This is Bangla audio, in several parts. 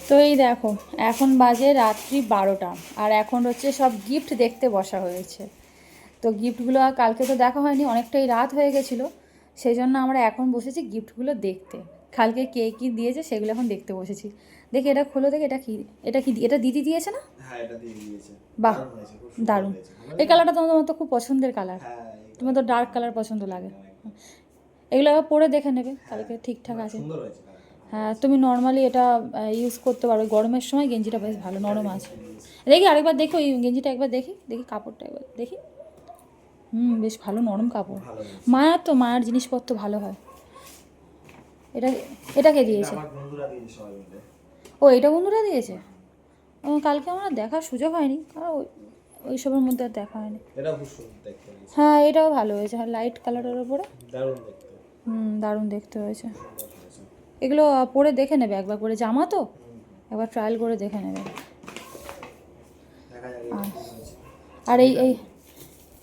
তো এই দেখো, এখন বাজে রাত্রি 12টা, আর এখন হচ্ছে সব গিফট দেখতে বসা হয়েছে। তো গিফটগুলো আর কালকে তো দেখা হয়নি, অনেকটাই রাত হয়ে গেছিলো, সেই জন্য আমরা এখন বসেছি গিফটগুলো দেখতে। কালকে কে কী দিয়েছে সেগুলো এখন দেখতে বসেছি। দেখি এটা খোলো, দেখি এটা কি, এটা দিদি দিয়েছে না? হ্যাঁ, এটা দিয়ে দিয়েছে। বাহ, দারুণ। এই কালারটা তোমার তো খুব পছন্দের কালার, হ্যাঁ, তোমার তো ডার্ক কালার পছন্দ লাগে। এগুলো আবার পরে দেখে নেবে কালকে ঠিকঠাক আছে। সুন্দর হয়েছে। হ্যাঁ, তুমি নর্মালি এটা ইউজ করতে পারো, গরমের সময় গেঞ্জিটা বেশ ভালো নরম আছে। দেখি আরেকবার দেখি, ওই গেঞ্জিটা একবার দেখি, কাপড়টা একবার দেখি। বেশ ভালো নরম কাপড়। মায়ার তো, মায়ের জিনিসপত্র ভালো হয়। এটা এটাকে দিয়েছে? আমার বন্ধুরা দিয়েছে সবাই মিলে। ও, এটা বন্ধুরা দিয়েছে? কালকে আমার দেখার সুযোগ হয়নি, কারণ ওইসবের মধ্যে আর দেখা হয়নি। এটা খুব সুন্দর দেখতে হয়েছে। হ্যাঁ, এটাও ভালো হয়েছে, হ্যাঁ, লাইট কালারের ওপরে দারুণ দেখতে। দারুণ দেখতে হয়েছে। এগুলো পরে দেখে নেবে একবার করে, জামা তো একবার ট্রায়াল করে দেখে নেবে। আর এই এই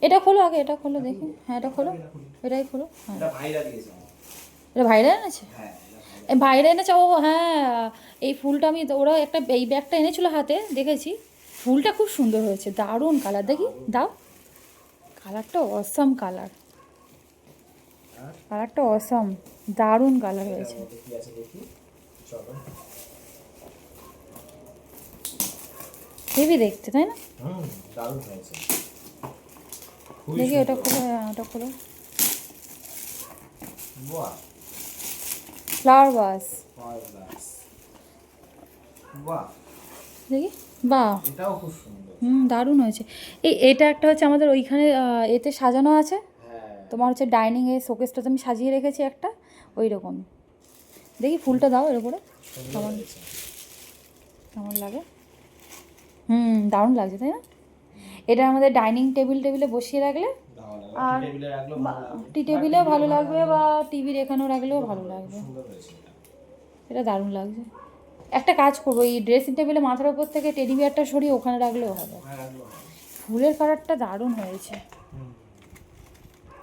এটা খোলো আগে, এটা খোলো দেখি। হ্যাঁ, এটা খোলো, এটাই খোলো। হ্যাঁ, এটা ভাইরা দিয়েছে। এটা ভাইরা এনেছে? হ্যাঁ, ভাইরা এনেছে। ও হ্যাঁ, এই ফুলটা আমি, ওরা একটা এই ব্যাগটা এনেছিল হাতে, দেখেছি। ফুলটা খুব সুন্দর হয়েছে, দারুণ কালার। দেখি দাও, কালারটা অসম কালার, কালারটা অসম, দারুণ কালার হয়েছে। কি আছে দেখি, চলো। হেভি দেখতে, তাই না? দারুণ হয়েছে। দেখি এটা খোলো, হ্যাঁ এটা খোলো। বাহ, ফ্লাওয়ার ভাস। বাহ, দেখি, বাহ, এটাও খুব সুন্দর। দারুণ হয়েছে। এটা একটা হচ্ছে আমাদের ওইখানে এতে সাজানো আছে, হ্যাঁ, তোমার হচ্ছে ডাইনিংয়ে শোকেসটাতে আমি সাজিয়ে রেখেছি একটা, ওই রকম। দেখি ফুলটা দাও এর উপরে, কেমন কেমন লাগে। দারুণ লাগছে, তাই না? এটা আমাদের ডাইনিং টেবিলে বসিয়ে রাখলে, আর টি টেবিলেও ভালো লাগবে, বা টিভির এখানেও রাখলেও ভালো লাগবে। এটা দারুণ লাগছে। একটা কাজ করবো, এই ড্রেসিং টেবিলে মাথার উপর থেকে টেডি বিয়ারটা সরিয়ে ওখানে রাখলেও হবে। ফুলের কালারটা দারুণ হয়েছে,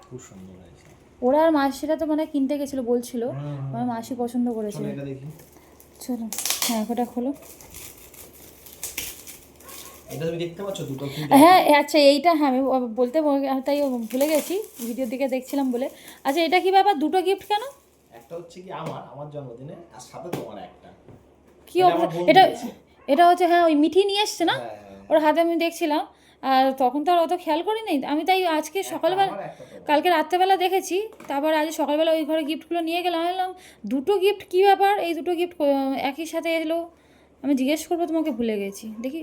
খুব সুন্দর হয়েছে। ওরা আর মাসিরা তো মানে কিনতে গেছিলো, বলছিল আমার মাসি পছন্দ করেছিল। চলো, হ্যাঁ ওটা খোলো। এটা তুমি দেখতে পাচ্ছ দুটো কি? হ্যাঁ আচ্ছা, এইটা হ্যাঁ আমি বলতে তাই ভুলে গেছি, ভিডিওর দিকে দেখছিলাম বলে। আচ্ছা, এটা কি ব্যাপার, দুটো গিফট কেন? একটা হচ্ছে কি আমার জন্মদিনে, আর সাথে তোমার একটা। কি এটা? এটা হচ্ছে, হ্যাঁ ওই মিঠি নিয়ে এসছে না, ওর হাতে আমি দেখছিলাম, আর তখন তো আর অত খেয়াল করিনি আমি, তাই আজকে সকালবেলা, কালকে রাত্রেবেলা দেখেছি, তারপর আজ সকালবেলা ওই ঘরে গিফটগুলো নিয়ে গেলাম, বললাম দুটো গিফট কী ব্যাপার, এই দুটো গিফট একই সাথে এলো, আমি জিজ্ঞেস করবো তোমাকে, ভুলে গেছি। দেখি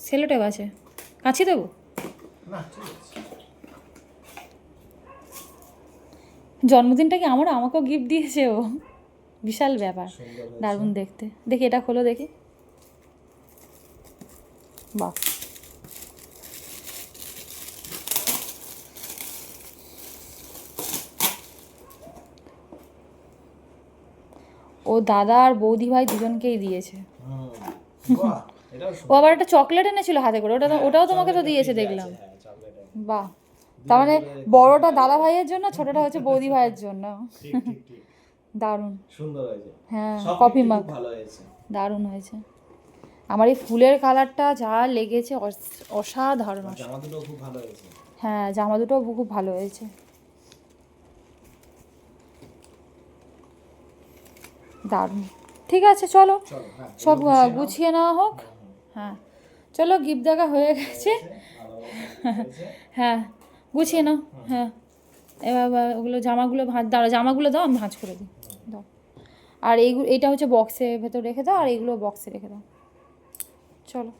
সেলোটেপ আছে, কাছি দেবো? জন্মদিনটা কি আমাকেও গিফট দিয়েছে ও, বিশাল ব্যাপার, দারুণ দেখতে। দেখি এটা খোলো দেখি, বাহ, ও দাদা আর বৌদি ভাই দুজনকেই দিয়েছে। ও আবার একটা চকলেট এনেছিল হাতে করে, ওটাও তোমাকে তো দিয়েছে দেখলাম। বাহ, তার মানে বড়টা দাদা ভাইয়ের জন্য, ছোটটা হচ্ছে বৌদি ভাইয়ের জন্য। দারুণ সুন্দর হয়েছে। হ্যাঁ, কফি মাগ ভালো হয়েছে, দারুণ হয়েছে। আমার এই ফুলের কালারটা যা লেগেছে অসাধারণ। জামা দুটো খুব ভালো হয়েছে। হ্যাঁ, জামা দুটো খুব ভালো হয়েছে, দারুণ। ঠিক আছে, চলো সব গুছিয়ে নেওয়া হোক। হ্যাঁ চলো, গিফট দেখা হয়ে গেছে। হ্যাঁ গুছিয়ে নাও। হ্যাঁ, এবার ওগুলো জামাগুলো জামাগুলো দাও, আমি ভাঁজ করে দিই, দাও। আর এইটা হচ্ছে বক্সে ভেতর রেখে দাও, আর এইগুলো বক্সে রেখে দাও। চলো।